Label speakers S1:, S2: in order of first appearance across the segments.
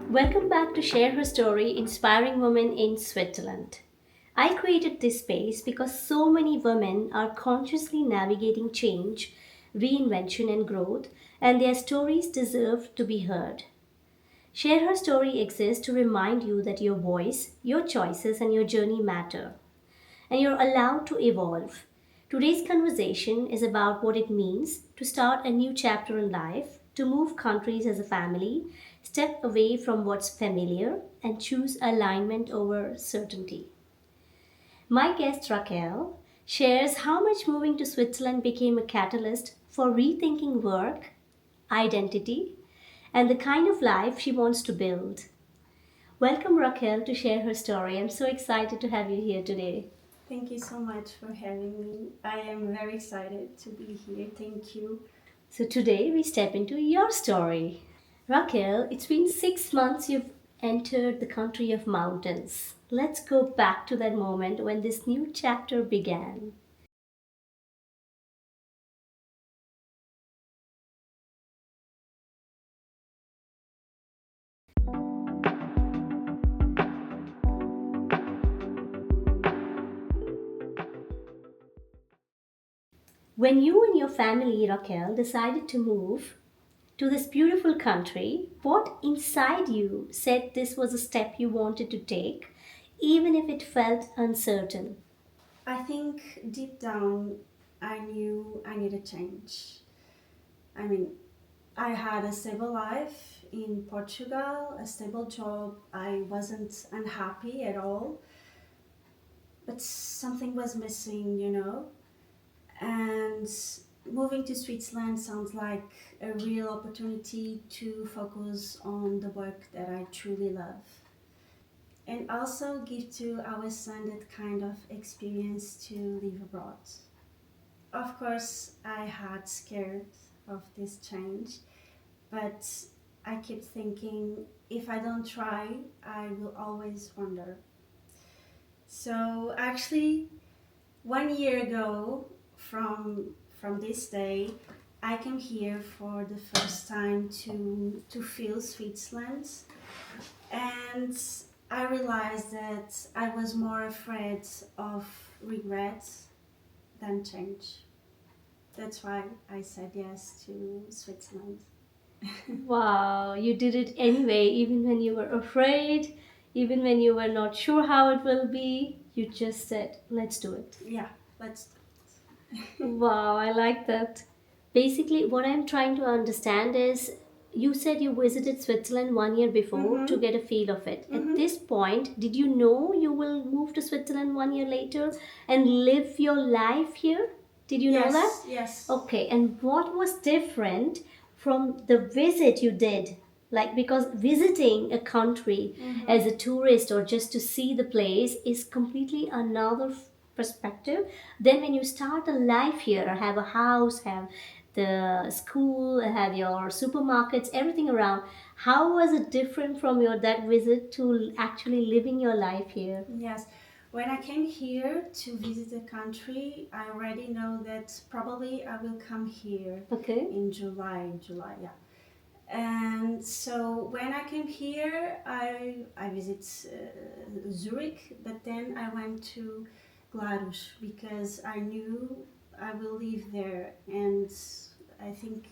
S1: Welcome back to Share Her Story Inspiring Women in Switzerland. I created this space because so many women are consciously navigating change, reinvention, and growth, and their stories deserve to be heard. Share Her Story exists to remind you that your voice, your choices, and your journey matter, and you're allowed to evolve. Today's conversation is about what it means to start a new chapter in life, to move countries as a family, step away from what's familiar, and choose alignment over certainty. My guest Raquel shares how much moving to Switzerland became a catalyst for rethinking work, identity, and the kind of life she wants to build. Welcome, Raquel, to share her story. I'm so excited to have you here today.
S2: Thank you so much for having me. I am very excited to be here. Thank you.
S1: So today we step into your story. Raquel, it's been 6 months you've entered the country of mountains. Let's go back to that moment when this new chapter began. When you and your family, Raquel, decided to move to this beautiful country, what inside you said this was a step you wanted to take, even if it felt uncertain?
S2: I think deep down I knew I needed change. I mean, I had a stable life in Portugal, a stable job. I wasn't unhappy at all, but something was missing. And moving to Switzerland sounds like a real opportunity to focus on the work that I truly love, and also give to our son that kind of experience to live abroad. Of course, I had scared of this change, but I kept thinking if I don't try, I will always wonder. So actually, 1 year ago from this day, I came here for the first time to feel Switzerland, and I realized that I was more afraid of regret than change. That's why I said yes to Switzerland.
S1: Wow, you did it anyway, even when you were afraid, even when you were not sure how it will be. You just said, let's do it.
S2: Yeah, let's.
S1: Wow, I like that. Basically, what I'm trying to understand is you said you visited Switzerland 1 year before to
S2: Mm-hmm.
S1: get a feel of it. At
S2: Mm-hmm.
S1: this point, did you know you will move to Switzerland 1 year later and live your life here? Did you know that?
S2: Yes, yes.
S1: Okay, and what was different from the visit you did? Like, because visiting a country
S2: Mm-hmm.
S1: as a tourist or just to see the place is completely another perspective. Then when you start a life here, have a house, have the school, have your supermarkets, everything around, how was it different from your that visit to actually living your life here?
S2: Yes. When I came here to visit the country, I already know that probably I will come here
S1: Okay.
S2: in July, yeah. And so when I came here, I visit Zurich, but then I went to Glarus because I knew I will live there. And I think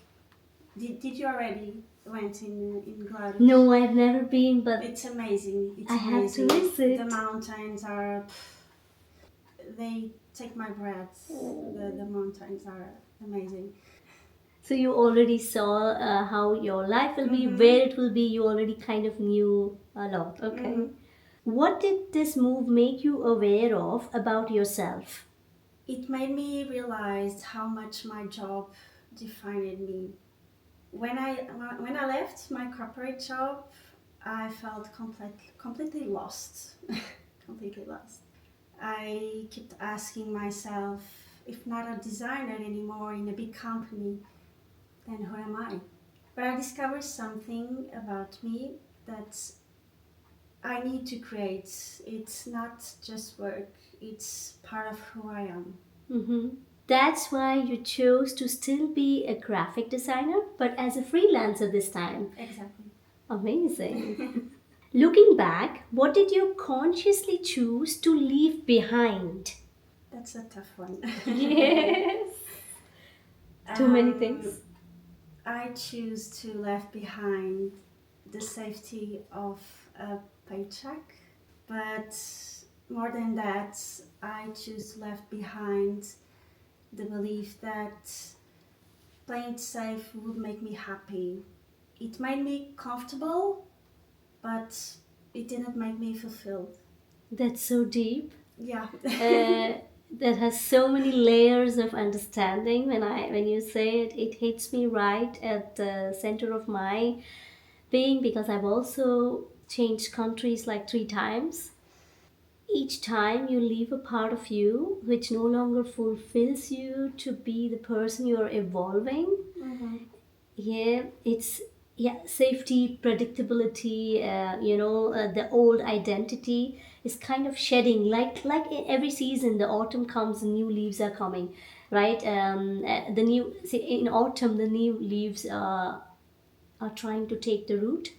S2: did you already went in Glarus?
S1: No, I've never been, but
S2: It's amazing. It's
S1: I have to
S2: amazing.
S1: visit.
S2: The mountains are they take my breath. The mountains are amazing.
S1: So you already saw how your life will be,
S2: Mm-hmm.
S1: where it will be. You already kind of knew a lot. Okay.
S2: Mm-hmm.
S1: What did this move make you aware of about yourself?
S2: It made me realize how much my job defined me. When I when I left my corporate job, I felt completely lost, completely lost. I kept asking myself, if not a designer anymore in a big company, then who am I? But I discovered something about me that I need to create. It's not just work, it's part of who I am.
S1: Mm-hmm. That's why you chose to still be a graphic designer, but as a freelancer this time.
S2: Exactly.
S1: Amazing. Looking back, what did you consciously choose to leave behind?
S2: That's a tough one.
S1: Yes. Too many
S2: um,
S1: things.
S2: I choose to left behind the safety of a paycheck, but more than that, I choose to left behind the belief that playing safe would make me happy. It made me comfortable, but it didn't make me fulfilled.
S1: That's so deep.
S2: Yeah.
S1: Uh, that has so many layers of understanding. When you say it, it hits me right at the center of my being because I've also changed countries like 3 times. Each time you leave a part of you which no longer fulfills you to be the person you're evolving.
S2: Mm-hmm.
S1: Yeah, it's yeah, safety, predictability, the old identity is kind of shedding. Like in every season, the autumn comes, the new leaves are coming, right? The new see, in autumn, the new leaves are trying to take the root.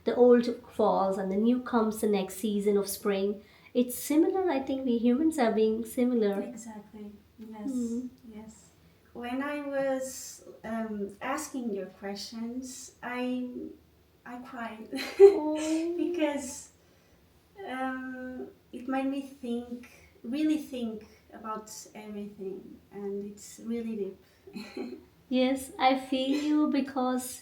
S1: The old falls, and the new comes the next season of spring. It's similar. I think we humans are being similar.
S2: Exactly. Yes.
S1: Hmm.
S2: Yes. When I was asking your questions, I cried
S1: Oh.
S2: because it made me think, really think about everything, and it's really deep.
S1: Yes, I feel you because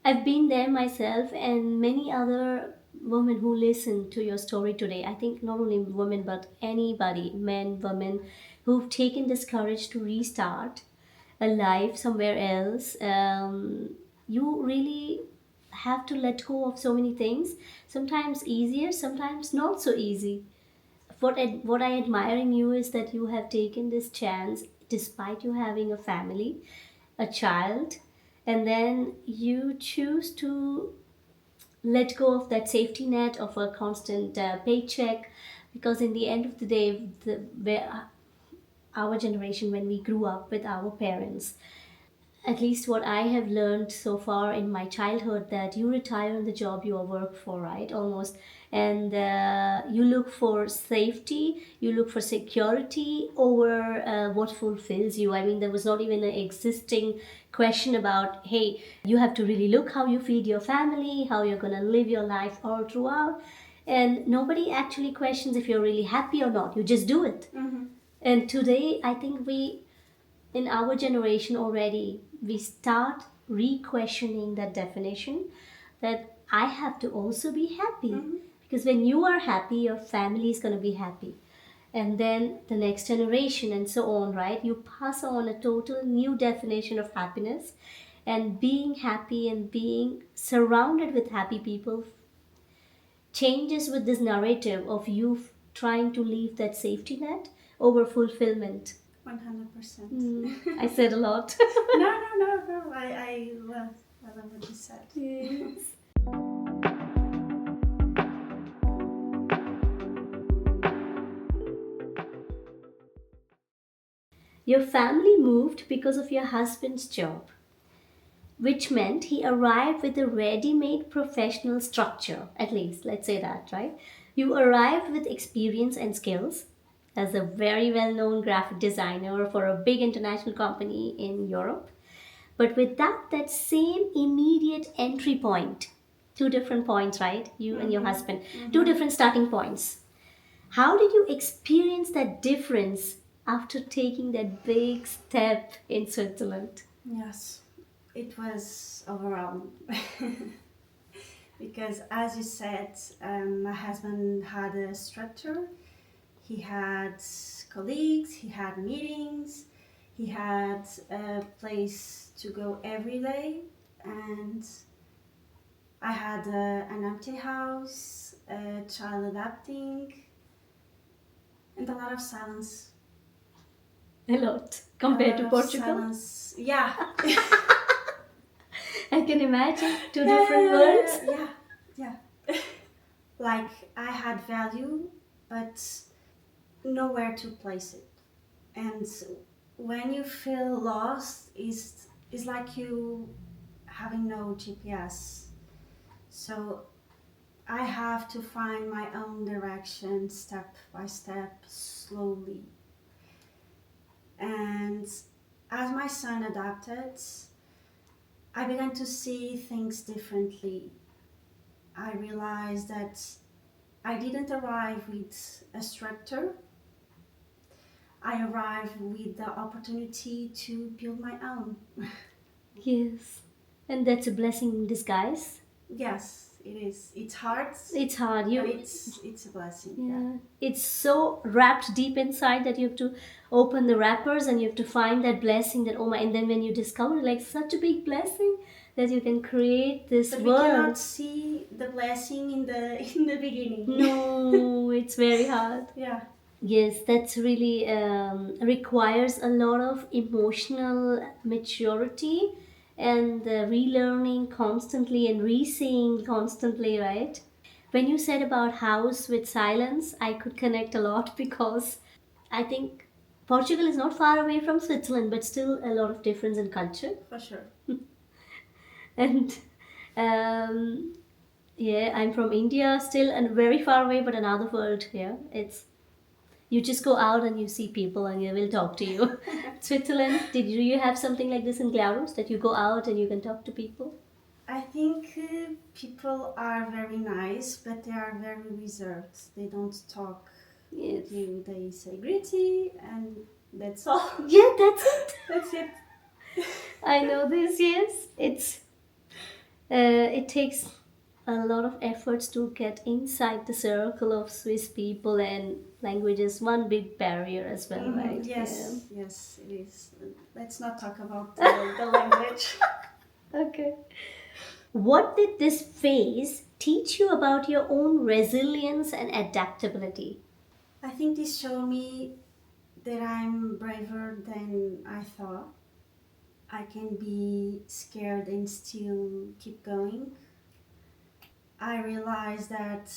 S1: I've been there myself, and many other women who listen to your story today. I think not only women, but anybody, men, women, who've taken this courage to restart a life somewhere else. You really have to let go of so many things. Sometimes easier, sometimes not so easy. What I admire in you is that you have taken this chance despite you having a family, a child, and then you choose to let go of that safety net of a constant paycheck, because in the end of the day, where our generation, when we grew up with our parents, at least what I have learned so far in my childhood, that you retire in the job you work for, right? Almost. And you look for safety, you look for security over what fulfills you. I mean, there was not even an existing question about, hey, you have to really look how you feed your family, how you're going to live your life all throughout. And nobody actually questions if you're really happy or not. You just do it.
S2: Mm-hmm.
S1: And today, I think in our generation already, we start re-questioning that definition, that I have to also be happy,
S2: Mm-hmm.
S1: because when you are happy, your family is going to be happy, and then the next generation, and so on, right? You pass on a total new definition of happiness, and being happy and being surrounded with happy people changes with this narrative of you trying to leave that safety net over fulfillment.
S2: 100%.
S1: I said a lot.
S2: No, no, no, no. I love what you said.
S1: Yes. Your family moved because of your husband's job, which meant he arrived with a ready made professional structure, at least, let's say that, right? You arrived with experience and skills as a very well known graphic designer for a big international company in Europe, but without that same immediate entry point. Two different points, right? You and your
S2: Mm-hmm.
S1: husband, two
S2: Mm-hmm.
S1: different starting points. How did you experience that difference after taking that big step in Switzerland?
S2: Yes, it was overwhelming. Because, as you said, my husband had a structure. He had colleagues, he had meetings, he had a place to go every day, and I had an empty house, a child adapting, and a lot of silence.
S1: A lot
S2: A
S1: compared
S2: lot
S1: to
S2: of
S1: Portugal.
S2: silence. Yeah.
S1: I can imagine two
S2: Yeah,
S1: different
S2: yeah, yeah,
S1: worlds.
S2: yeah, yeah. Yeah. Like I had value, but nowhere to place it. And when you feel lost, is like you having no GPS. So I have to find my own direction step by step, slowly. And as my son adapted, I began to see things differently. I realized that I didn't arrive with a structure, I arrived with the opportunity to build my own.
S1: Yes. And that's a blessing in disguise.
S2: Yes, it is. It's hard,
S1: It's hard.
S2: but
S1: You
S2: it's a blessing. Yeah,
S1: Yeah, it's so wrapped deep inside that you have to open the wrappers and you have to find that blessing that oh my, and then when you discover like such a big blessing that you can create this
S2: but we cannot
S1: world.
S2: see the blessing in the in the beginning.
S1: No, it's very hard.
S2: Yeah,
S1: Yes, that's really requires a lot of emotional maturity and relearning constantly and re-seeing constantly, right? When you said about house with silence, I could connect a lot because I think Portugal is not far away from Switzerland, but still a lot of difference in culture.
S2: for sure.
S1: And um, yeah, I'm from India, still and very far away, but another world. Yeah, it's you just go out and you see people and they will talk to you. Switzerland, did you have something like this in Glarus that you go out and you can talk to people?
S2: I think people are very nice, but they are very reserved. They don't talk
S1: Yes.
S2: with you. They say gritty, and that's all.
S1: Yeah, that's it.
S2: That's it.
S1: I know this. Yes, it takes a lot of efforts to get inside the circle of Swiss people, and language is one big barrier as well, right? Yeah.
S2: Yes, yes, it is. Let's not talk about the language.
S1: Okay. What did this phase teach you about your own resilience and adaptability?
S2: I think this showed me that I'm braver than I thought. I can be scared and still keep going. I realized that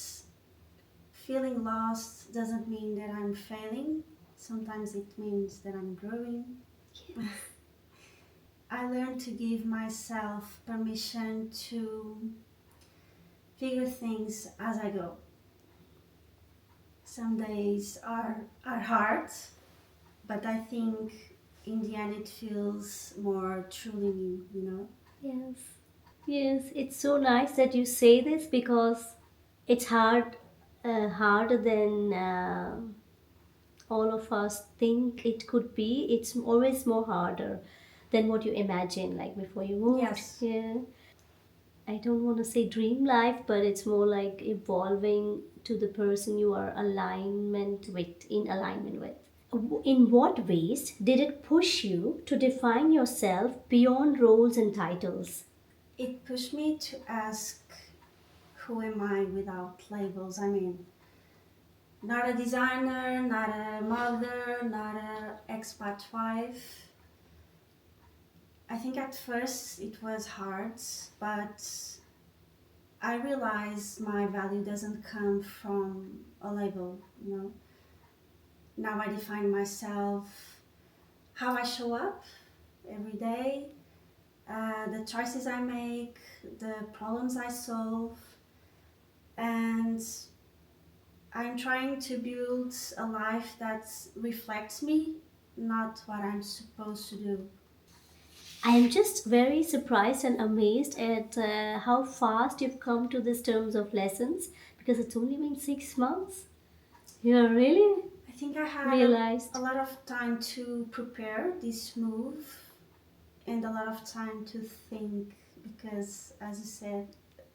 S2: feeling lost doesn't mean that I'm failing. Sometimes it means that I'm growing. I learned to give myself permission to figure things as I go. Some days are hard, but I think in the end it feels more truly me, you know?
S1: Yes. Yes, it's so nice that you say this because it's harder than all of us think it could be. It's always more harder than what you imagine, like before you moved.
S2: Yes.
S1: Yeah. I don't want to say dream life, but it's more like evolving to the person you are in alignment with. In what ways did it push you to define yourself beyond roles and titles?
S2: It pushed me to ask, who am I without labels? I mean, not a designer, not a mother, not a expat wife. I think at first it was hard, but I realized my value doesn't come from a label, you know. Now I define myself how I show up every day, the choices I make, the problems I solve, and I'm trying to build a life that reflects me, not what I'm supposed to do.
S1: I am just very surprised and amazed at how fast you've come to this terms of lessons because it's only been 6 months. You really
S2: I think I had a
S1: realized.
S2: lot of time to prepare this move and a lot of time to think because, as you said,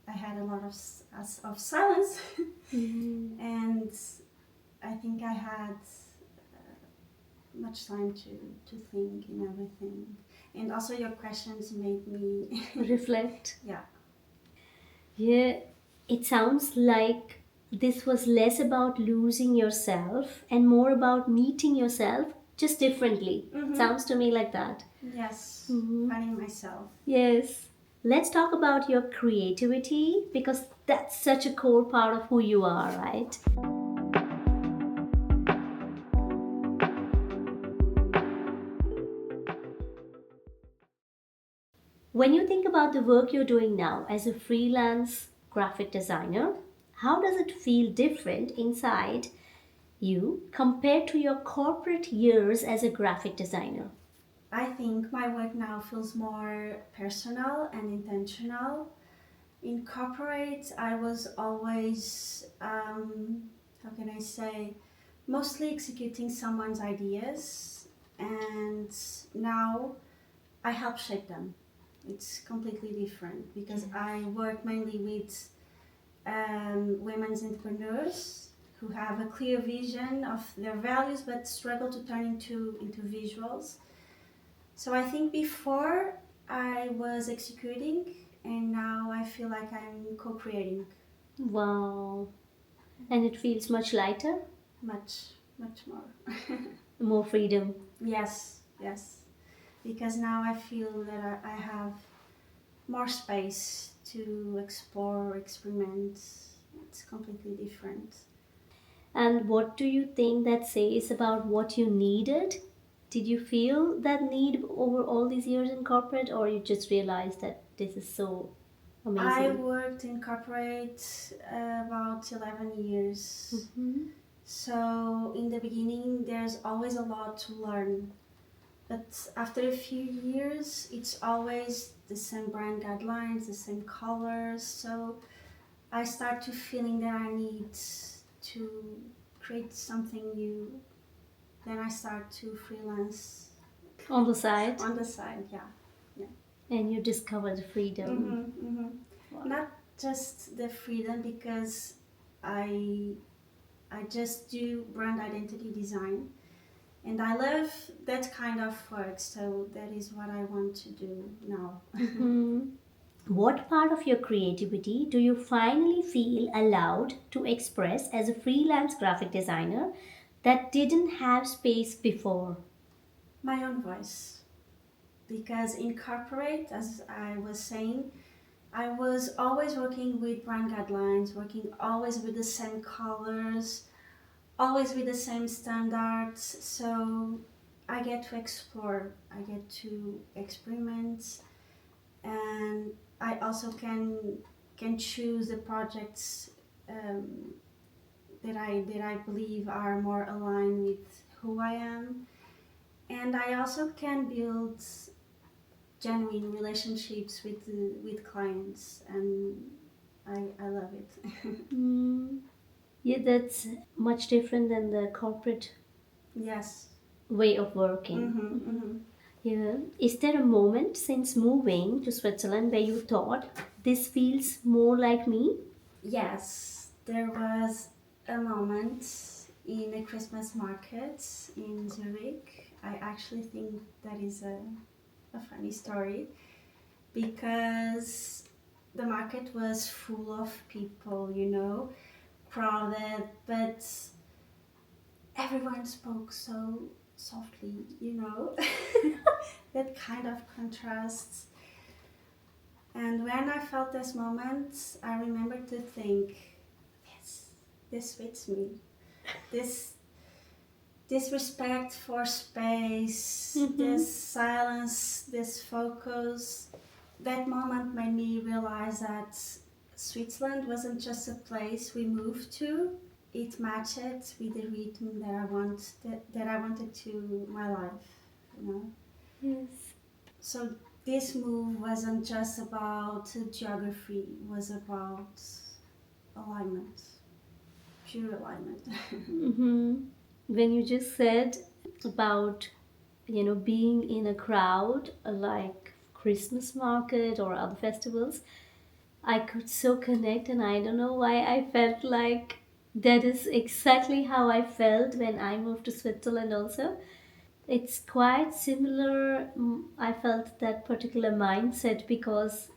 S2: I had a lot of silence
S1: Mhm.
S2: and I think I had much time to think in everything. And also, your questions made me,
S1: Reflect.
S2: yeah.
S1: Yeah, it sounds like this was less about losing yourself and more about meeting yourself just differently. Sounds to me like that.
S2: Yes,
S1: Mhm.
S2: finding myself.
S1: Yes. Let's talk about your creativity because that's such a core part of who you are, right? When you think about the work you're doing now as a freelance graphic designer. How does it feel different inside you compared to your corporate years as a graphic designer?
S2: I think my work now feels more personal and intentional. In corporate, I was always, how can I say, mostly executing someone's ideas, and now I help shape them. It's completely different because I work mainly with women's entrepreneurs who have a clear vision of their values but struggle to turn into visuals. So I think before I was executing, and now I feel like I'm co-creating.
S1: Wow. And it feels much lighter,
S2: Much more.
S1: more freedom.
S2: Yes, because now I feel that I have more space to explore, experiment. It's completely different.
S1: And what do you think that says about what you needed? Did you feel that need over all these years in corporate, or you just realized that this is so
S2: I
S1: amazing?
S2: worked in corporate about 11 years.
S1: Hmm.
S2: So in the beginning, there's always a lot to learn. But after a few years, it's always the same brand guidelines, the same colors. So I start to feeling that I need to create something new. Then I start to freelance
S1: On the side,
S2: on the side. Yeah, yeah.
S1: and you discovered freedom. Wow.
S2: Not just the freedom because I I just do brand identity design, and I love that kind of work. So that is what I want to do now.
S1: Hmm. What part of your creativity do you finally feel allowed to express as a freelance graphic designer that didn't have space before?
S2: My own voice, because in corporate, as I was saying, I was always working with brand guidelines, working always with the same colors, always with the same standards. So I get to explore, I get to experiment, and I also can choose the projects um, that I believe are more aligned with who I am, and I also can build genuine relationships with clients, and I love it.
S1: Mm, yeah, that's much different than the corporate
S2: Yes.
S1: way of working. Yeah. Is there a moment since moving to Switzerland where you thought this feels more like me?
S2: Yes, there was a moment in a Christmas market in Zurich. I actually think that is a funny story because the market was full of people, crowded, but everyone spoke so softly. That kind of contrast. And when I felt this moment, I remember to think, yes, this fits me. This this respect for space,
S1: Mm-hmm.
S2: this silence, this focus. That moment made me realize that Switzerland wasn't just a place we moved to. It matched with the rhythm that I wanted to my life.
S1: Yes.
S2: So this move wasn't just about geography, it was about alignment, pure alignment.
S1: Mm-hmm. When you just said about being in a crowd like Christmas market or other festivals, I could so connect, and I don't know why I felt like that is exactly how I felt when I moved to Switzerland also. It's quite similar. I felt that particular mindset because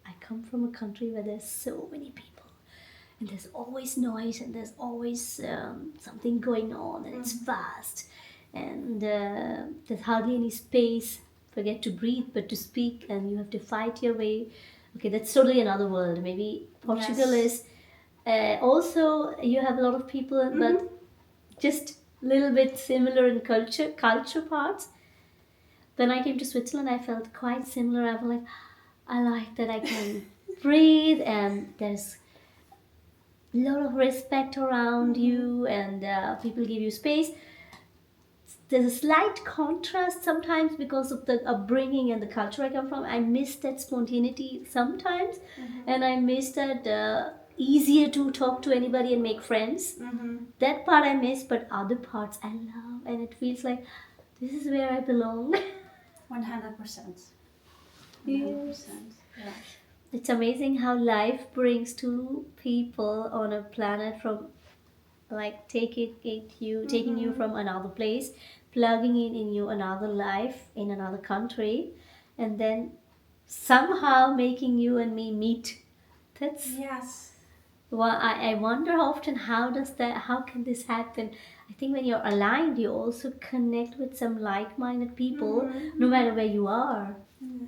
S1: I come from a country where there's so many people, and there's always noise, and there's always something going on, and it's fast, and there's hardly any space. Forget to breathe, but to speak, and you have to fight your way. Okay, that's totally another world. Maybe Portugal
S2: Yes.
S1: is also, you have a lot of people, but just a little bit similar in culture parts. When I came to Switzerland, I felt quite similar. I was like, I like that I can breathe, and there's a lot of respect around
S2: Mm-hmm.
S1: you, and people give you space. There's a slight contrast sometimes because of the upbringing and the culture I come from. I miss that spontaneity sometimes,
S2: Mm-hmm.
S1: and I miss that easier to talk to anybody and make friends.
S2: Mm-hmm.
S1: That part I miss, but other parts I love, and it feels like this is where I belong.
S2: 100%.
S1: Yes.
S2: 100%. Yeah.
S1: It's amazing how life brings two people on a planet from, like, taking you
S2: Mm-hmm.
S1: from another place, plugging in you another life in another country, and then somehow making you and me meet. That's
S2: Yes.
S1: why I wonder often, how can this happen? I think when you're aligned, you also connect with some like-minded people,
S2: Mm-hmm.
S1: no matter
S2: Mm-hmm.
S1: where you are.
S2: Yeah.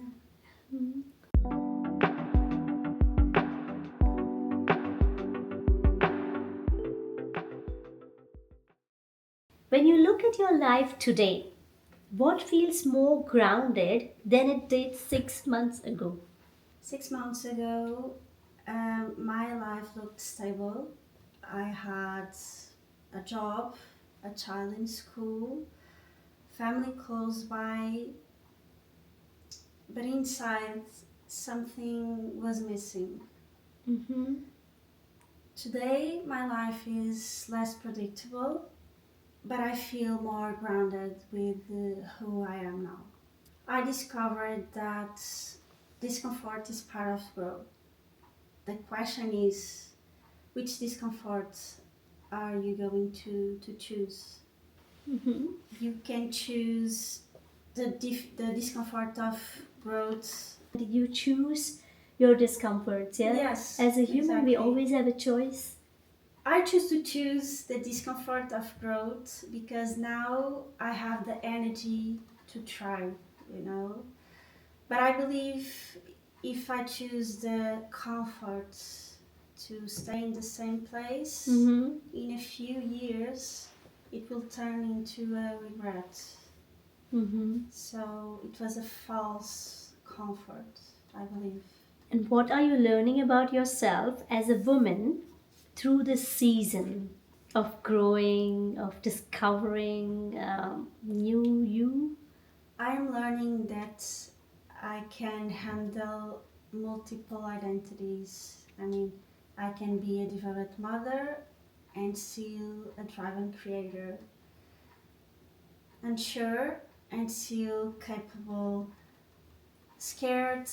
S1: Mhm. When you look at your life today, what feels more grounded than it did 6 months ago?
S2: 6 months ago, my life looked stable. I had a job, a child in school, family close by, but inside something was missing.
S1: Mm-hmm.
S2: Today, my life is less predictable, but I feel more grounded with who I am now. I discovered that discomfort is part of growth. The question is, which discomfort are you going to choose?
S1: Mm-hmm.
S2: You can choose the discomfort of growth.
S1: You choose your discomforts, yeah?
S2: Yes,
S1: As a human, we
S2: exactly.
S1: always have a choice.
S2: I choose to choose the discomfort of growth because now I have the energy to try, you know. But I believe if I choose the comfort to stay in the same place,
S1: Mm-hmm.
S2: in a few years, it will turn into a regret.
S1: Mm-hmm.
S2: So it was a false comfort, I believe.
S1: And what are you learning about yourself as a woman through this season of growing, of discovering new you?
S2: I'm learning that I can handle multiple identities. I mean, I can be a devoted mother and still a driven creator, unsure and still capable, scared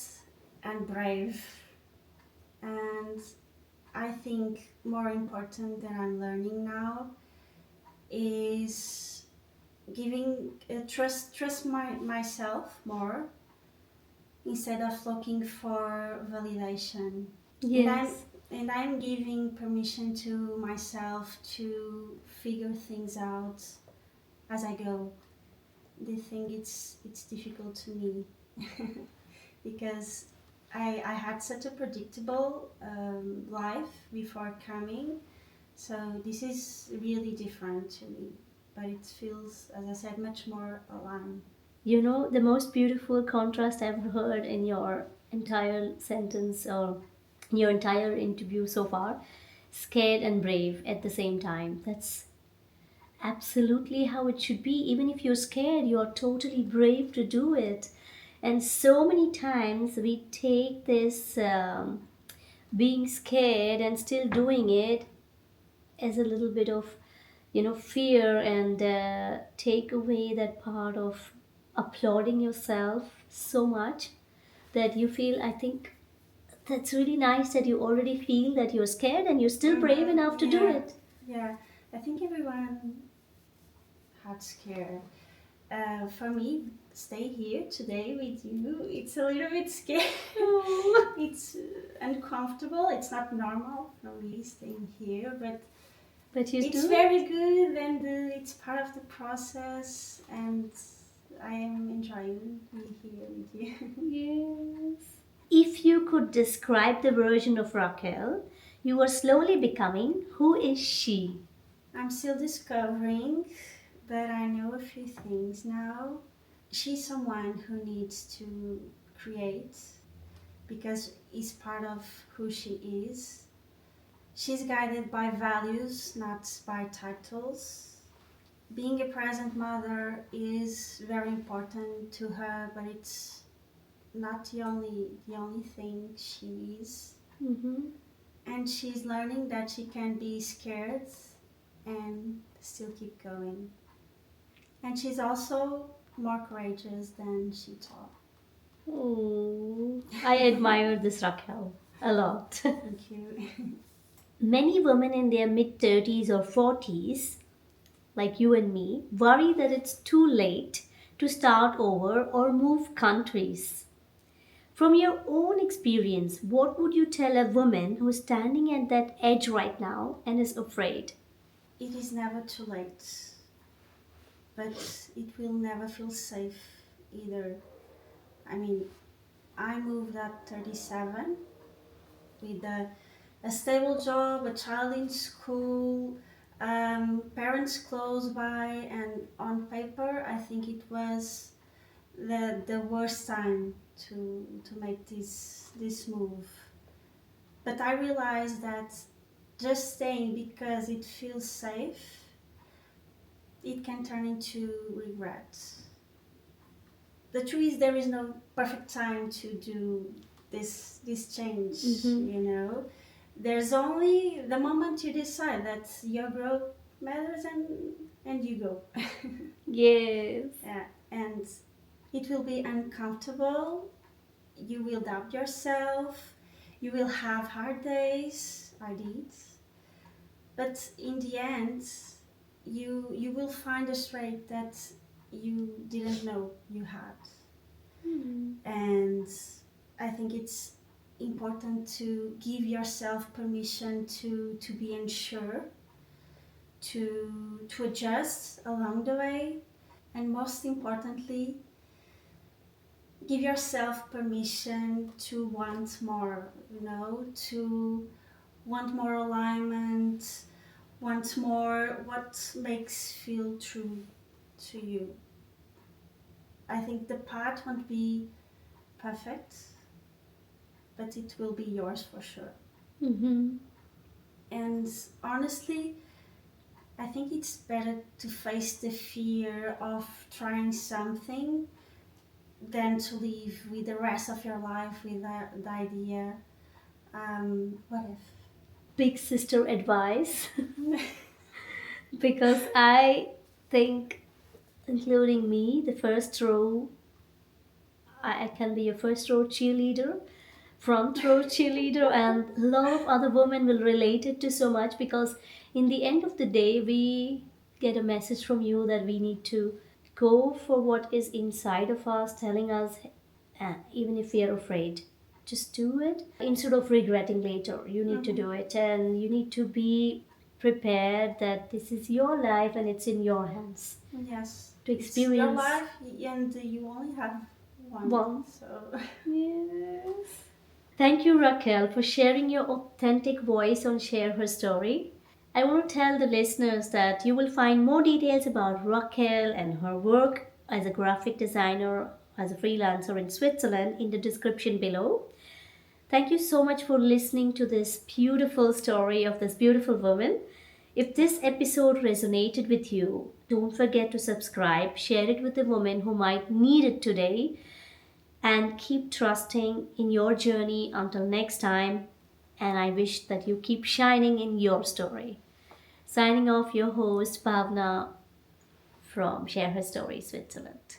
S2: and brave. And I think more important that I'm learning now is giving trust myself more instead of looking for validation. And I'm
S1: Yes.
S2: and I'm giving permission to myself to figure things out as I go. They think it's difficult to me because I had such a predictable life before coming, so this is really different to me. But it feels, as I said, much more aligned.
S1: You know, the most beautiful contrast I've heard in your entire sentence or your entire interview so far, scared and brave at the same time. That's absolutely how it should be. Even if you're scared, you're totally brave to do it. And so many times we take this being scared and still doing it as a little bit of, fear, and take away that part of applauding yourself so much that you feel, I think that's really nice that you already feel that you're scared and you're still brave enough to do
S2: Yeah,
S1: it.
S2: yeah. I think everyone had scare. For me, stay here today with you. It's a little bit scary.
S1: Oh.
S2: It's uncomfortable. It's not normal for me staying here, but
S1: But you
S2: it's
S1: do it.
S2: very good and it's part of the process. And I am enjoying being here with you.
S1: Yes. If you could describe the version of Raquel you are slowly becoming, who is she?
S2: I'm still discovering, but I know a few things now. She's someone who needs to create because it's part of who she is. She's guided by values, not by titles. Being a present mother is very important to her, but it's not the only thing she is.
S1: Mm-hmm.
S2: And she's learning that she can be scared and still keep going. And she's also more courageous than she thought.
S1: Oh, I admire this Raquel a lot.
S2: Thank you.
S1: Many women in their mid 30s or 40s, like you and me, worry that it's too late to start over or move countries. From your own experience, what would you tell a woman who's standing at that edge right now and is afraid?
S2: It is never too late, but it will never feel safe either. I mean, I moved at 37 with a stable job, a child in school, parents close by, and on paper, I think it was the worst time to make this move. But I realized that just staying because it feels safe, it can turn into regret. The truth is there is no perfect time to do this change.
S1: Mm-hmm.
S2: You know, there's only the moment you decide that your growth matters, and you go.
S1: Yes.
S2: Yeah, and it will be uncomfortable. You will doubt yourself. You will have hard days. I did, but in the end, you will find a strength that you didn't know you had.
S1: Hmm.
S2: And I think it's important to give yourself permission to be unsure, to adjust along the way, and most importantly, give yourself permission to want more, to want more alignment, want more what makes feel true to you. I think the path won't be perfect, but it will be yours for sure.
S1: Mm-hmm.
S2: And honestly, I think it's better to face the fear of trying something than to live with the rest of your life with the idea, what if?
S1: Big sister advice. Because I think, including me, the first row, I can be a first row cheerleader, front row cheerleader, and a lot of other women will relate it to so much because in the end of the day, we get a message from you that we need to go for what is inside of us, telling us, even if we are afraid, just do it instead of regretting later. You need to
S2: Mm-hmm.
S1: do it, and you need to be prepared that this is your life and it's in your hands
S2: Yes,
S1: to
S2: it's your
S1: experience
S2: life, and you only have one.
S1: one.
S2: So,
S1: Yes. Thank you, Raquel, for sharing your authentic voice on Share Her Story. I want to tell the listeners that you will find more details about Raquel and her work as a graphic designer, as a freelancer in Switzerland in the description below. Thank you so much for listening to this beautiful story of this beautiful woman. If this episode resonated with you, don't forget to subscribe, share it with a woman who might need it today, and keep trusting in your journey until next time. And I wish that you keep shining in your story. Signing off, your host Bhavna from Share Her Story, Switzerland.